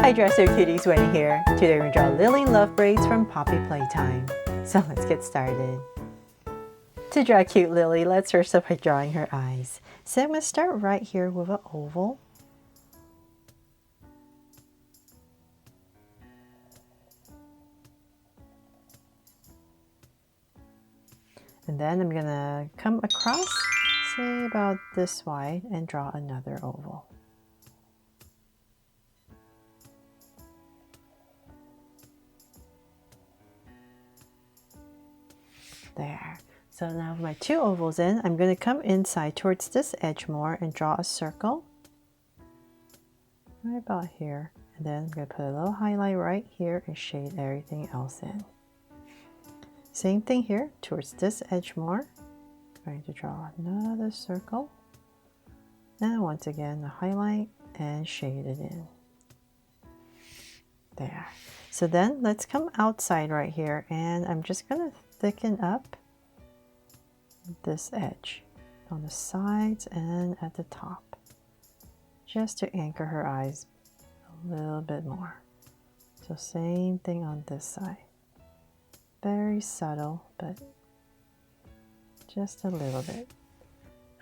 Hi Dresser Cuties, Winnie here. Today we're going to draw Lily Lovebraids from Poppy Playtime. So let's get started. To draw cute Lily, let's first start by drawing her eyes. So I'm going to start right here with an oval. And then I'm going to come across, say about this wide, and draw another oval. There. So now with my two ovals in, I'm going to come inside towards this edge more and draw a circle. Right about here. And then I'm going to put a little highlight right here and shade everything else in. Same thing here, towards this edge more. I'm going to draw another circle. And once again, a highlight and shade it in. There. So then let's come outside right here, and I'm just going to thicken up this edge on the sides and at the top, just to anchor her eyes a little bit more. So same thing on this side. Very subtle, but just a little bit.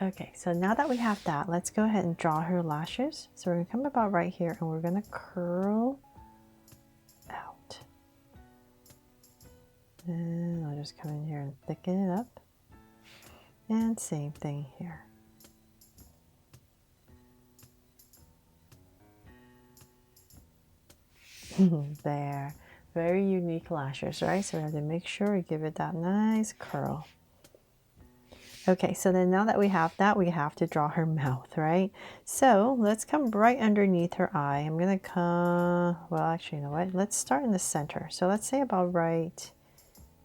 Okay, so now that we have that, let's go ahead and draw her lashes. So we're going to come about right here and we're going to curl out. And I'll just come in here and thicken it up. And same thing here. There. Very unique lashes, right? So we have to make sure we give it that nice curl. Okay, so then now that we have that, we have to draw her mouth, right? So let's come right underneath her eye. I'm gonna come, well, actually, you know what? Let's start in the center. So let's say about right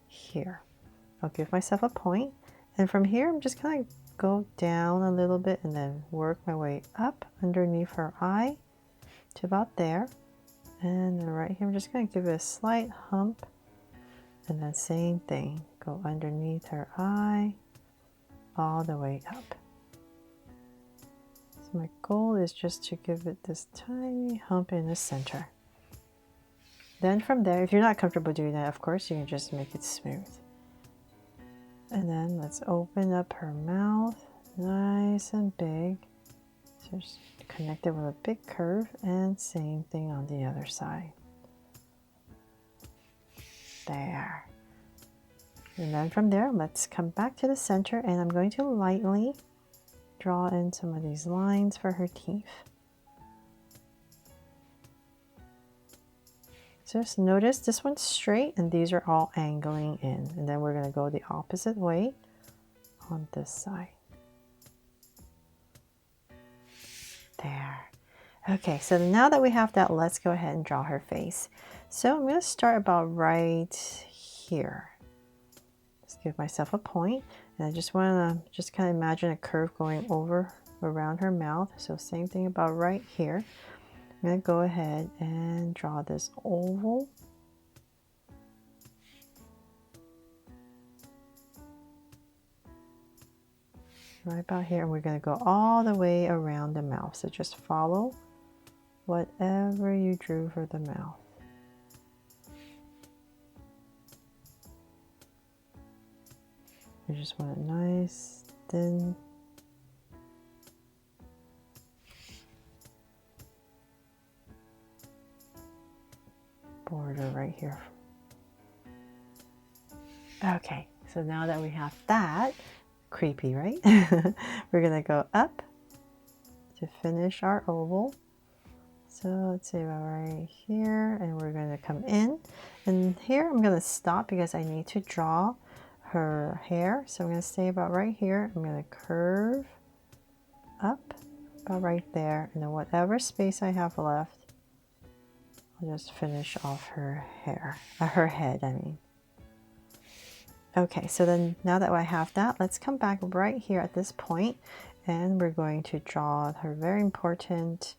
here. I'll give myself a point. And from here, I'm just gonna go down a little bit and then work my way up underneath her eye to about there. And then right here, I'm just gonna give it a slight hump. And then same thing, go underneath her eye, all the way up. So my goal is just to give it this tiny hump in the center. Then from there, if you're not comfortable doing that, of course, you can just make it smooth. And then let's open up her mouth, nice and big. So just connect it with a big curve, and same thing on the other side. There. And then from there, let's come back to the center, and I'm going to lightly draw in some of these lines for her teeth. So just notice this one's straight and these are all angling in. And then we're going to go the opposite way on this side. There. Okay, so now that we have that, let's go ahead and draw her face. So I'm going to start about right here. Give myself a point, and I just want to just kind of imagine a curve going over around her mouth. So same thing about right here. I'm going to go ahead and draw this oval. Right about here, and we're going to go all the way around the mouth. So just follow whatever you drew for the mouth. You just want a nice, thin border right here. Okay, so now that we have that, creepy, right? We're gonna go up to finish our oval. So let's say about right here, and we're gonna come in. And here I'm gonna stop because I need to draw her hair. So I'm going to stay about right here. I'm going to curve up about right there, and then whatever space I have left, I'll just finish off her hair, her head, I mean. Okay, so then now that I have that, let's come back right here at this point, and we're going to draw her very important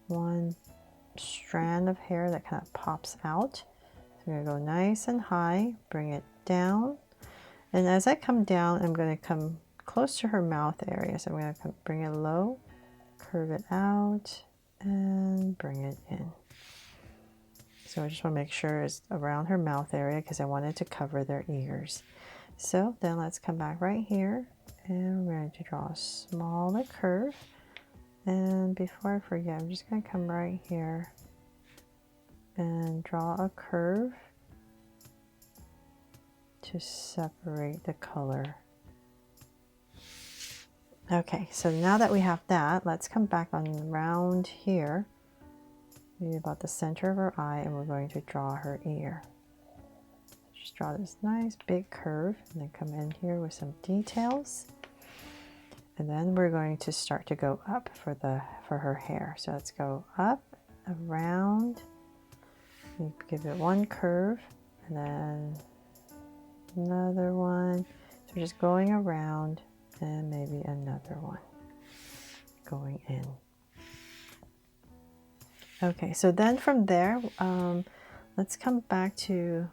one strand of hair that kind of pops out. So we're going to go nice and high, bring it down. And as I come down, I'm going to come close to her mouth area. So I'm going to bring it low, curve it out, and bring it in. So I just want to make sure it's around her mouth area because I wanted to cover their ears. So then let's come back right here and we're going to draw a smaller curve. And before I forget, I'm just going to come right here and draw a curve to separate the color. Okay, so now that we have that, let's come back on around here, maybe about the center of her eye, and we're going to draw her ear. Just draw this nice big curve and then come in here with some details. And then we're going to start to go up for her hair. So let's go up, around, we give it one curve and then another one. So we're just going around and maybe another one going in. Okay, so then from there, let's come back to,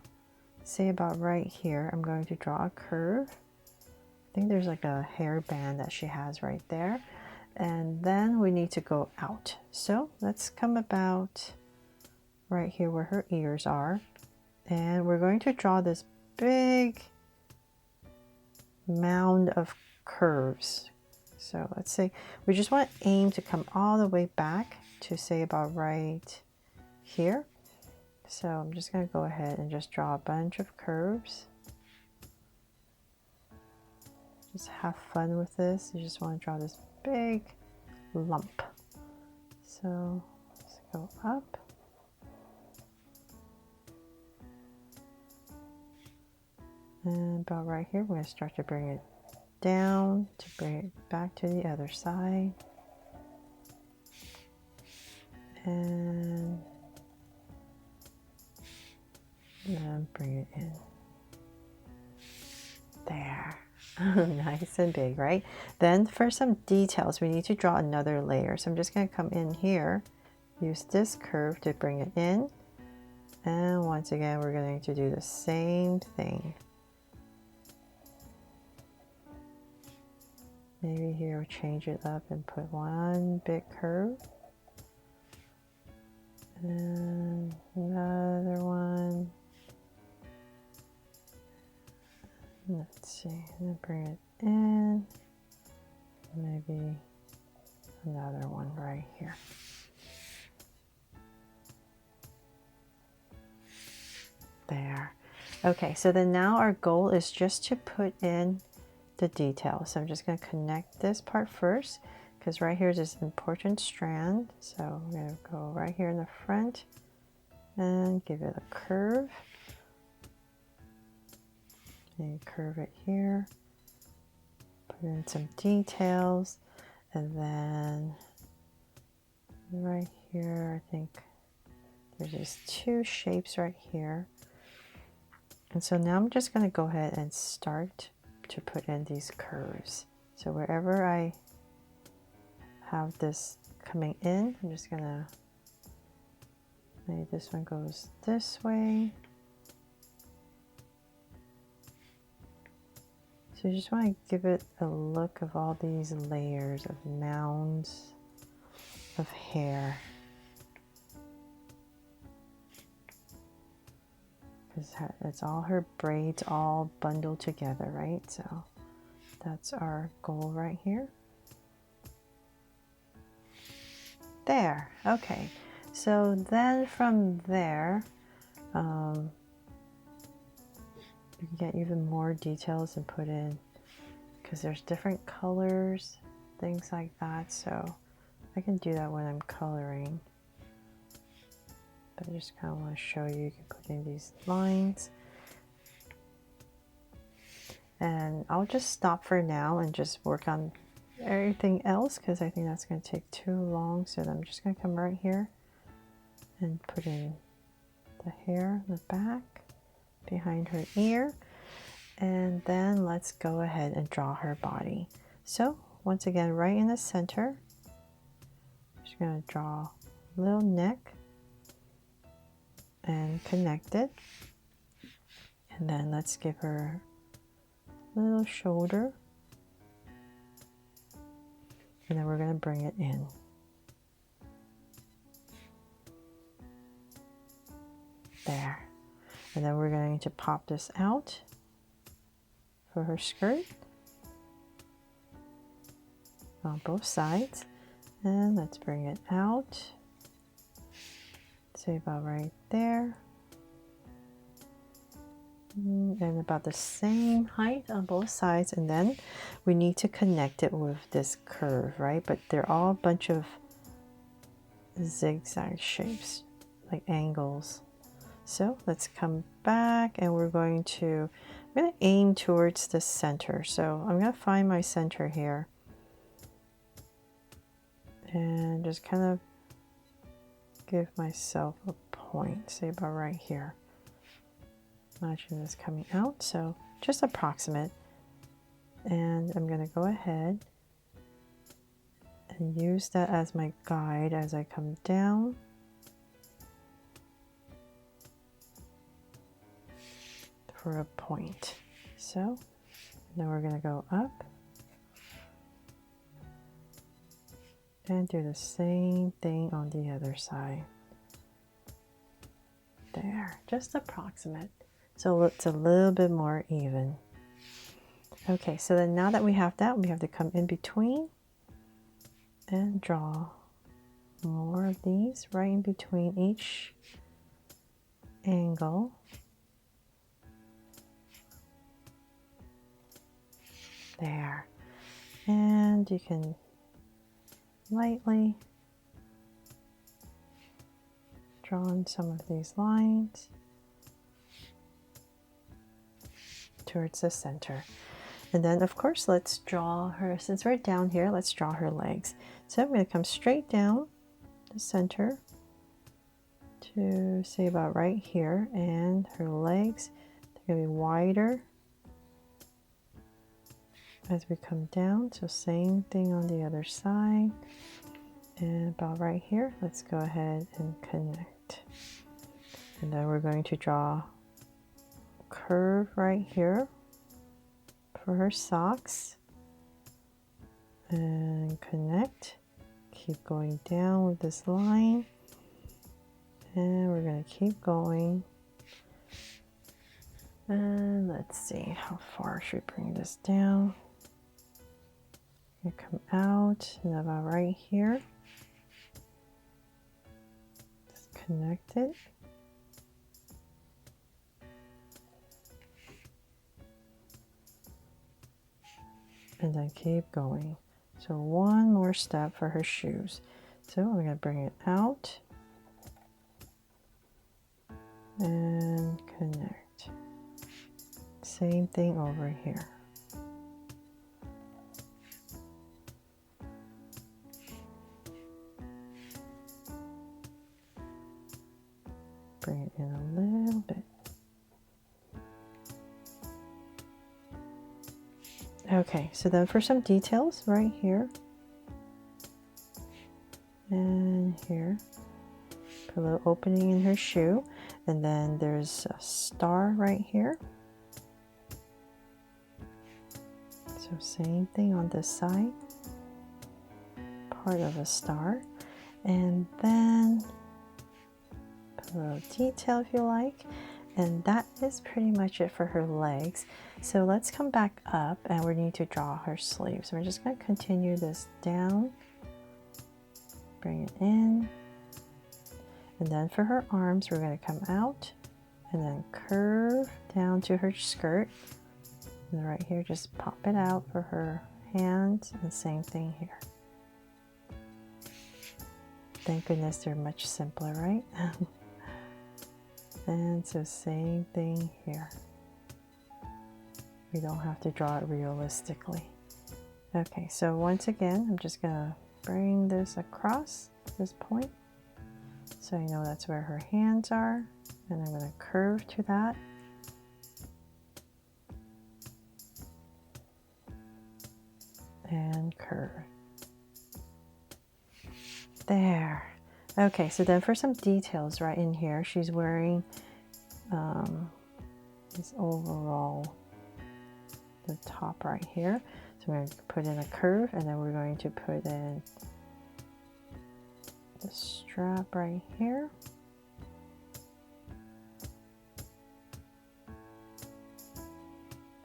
say about right here, I'm going to draw a curve. I think there's like a hairband that she has right there. And then we need to go out. So let's come about right here where her ears are. And we're going to draw this big mound of curves. So let's say we just want to aim to come all the way back to say about right here. So I'm just going to go ahead and just draw a bunch of curves. Just have fun with this. You just want to draw this big lump. So let's go up. And about right here, we're going to start to bring it down to bring it back to the other side. And then bring it in. There. Nice and big, right? Then for some details, we need to draw another layer. So I'm just going to come in here, use this curve to bring it in. And once again, we're going to do the same thing. Maybe here we'll change it up and put one big curve. And another one. Let's see, and bring it in. Maybe another one right here. There. Okay, so then now our goal is just to put in the details. So I'm just going to connect this part first because right here is this important strand. So I'm going to go right here in the front and give it a curve. And curve it here, put in some details, and then right here, I think there's just two shapes right here. And so now I'm just going to go ahead and start to put in these curves. So wherever I have this coming in, I'm just going to, maybe this one goes this way. So you just want to give it a look of all these layers of mounds of hair. Because it's all her braids all bundled together, right? So that's our goal right here. There, okay. So then from there, you can get even more details and put in, because there's different colors, things like that. So I can do that when I'm coloring. But I just kind of want to show you can put in these lines. And I'll just stop for now and just work on everything else because I think that's going to take too long. So I'm just going to come right here and put in the hair in the back behind her ear, and then let's go ahead and draw her body. So once again, right in the center, I'm just going to draw a little neck and connect it, and then let's give her a little shoulder, and then we're going to bring it in. There. And then we're going to pop this out for her skirt on both sides. And let's bring it out. Say about right there. And about the same height on both sides. And then we need to connect it with this curve, right? But they're all a bunch of zigzag shapes, like angles. So let's come back and I'm going to aim towards the center. So I'm going to find my center here and just kind of give myself a point, say about right here. Imagine this coming out, so just approximate. And I'm going to go ahead and use that as my guide as I come down. For a point. So now we're going to go up and do the same thing on the other side. There, just approximate. So it's a little bit more even. Okay, so then now that we have that, we have to come in between and draw more of these right in between each angle. There. And you can lightly draw in some of these lines towards the center. And then of course let's draw her, since we're down here, let's draw her legs. So I'm going to come straight down the center to say about right here, and her legs, they're going to be wider as we come down. So same thing on the other side. And about right here, let's go ahead and connect. And then we're going to draw a curve right here for her socks. And connect. Keep going down with this line. And we're going to keep going. And let's see, how far should we bring this down? You come out and about right here. Just connect it. And then keep going. So one more step for her shoes. So we're going to bring it out and connect. Same thing over here. Bring it in a little bit. Okay, so then for some details right here and here, put a little opening in her shoe, and then there's a star right here. So same thing on this side, part of a star, and then put a little detail if you like. And that is pretty much it for her legs. So let's come back up and we need to draw her sleeves. So we're just going to continue this down, bring it in, and then for her arms we're going to come out and then curve down to her skirt. And then right here just pop it out for her hands, and same thing here. Thank goodness they're much simpler, right? And so same thing here. We don't have to draw it realistically. Okay, so once again, I'm just gonna bring this across this point. So you know that's where her hands are. And I'm gonna curve to that. And curve. There. Okay, so then for some details right in here, she's wearing this overall, the top right here. So we're going to put in a curve, and then we're going to put in the strap right here.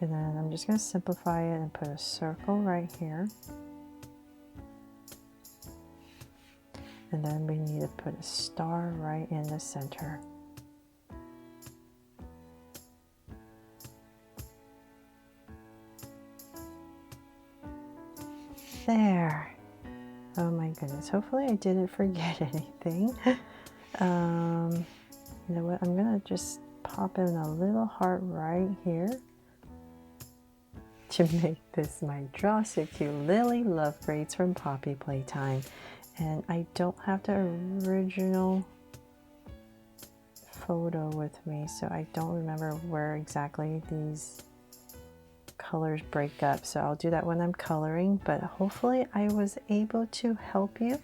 And then I'm just going to simplify it and put a circle right here. And then we need to put a star right in the center. There. Oh my goodness. Hopefully I didn't forget anything. You know what? I'm going to just pop in a little heart right here to make this my Draw So Cute Lily Lovebraids from Poppy Playtime. And I don't have the original photo with me, so I don't remember where exactly these colors break up. So I'll do that when I'm coloring, but hopefully I was able to help you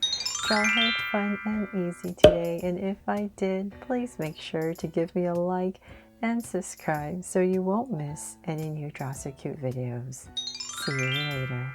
draw her fun and easy today. And if I did, please make sure to give me a like and subscribe so you won't miss any new Draw So Cute videos. See you later.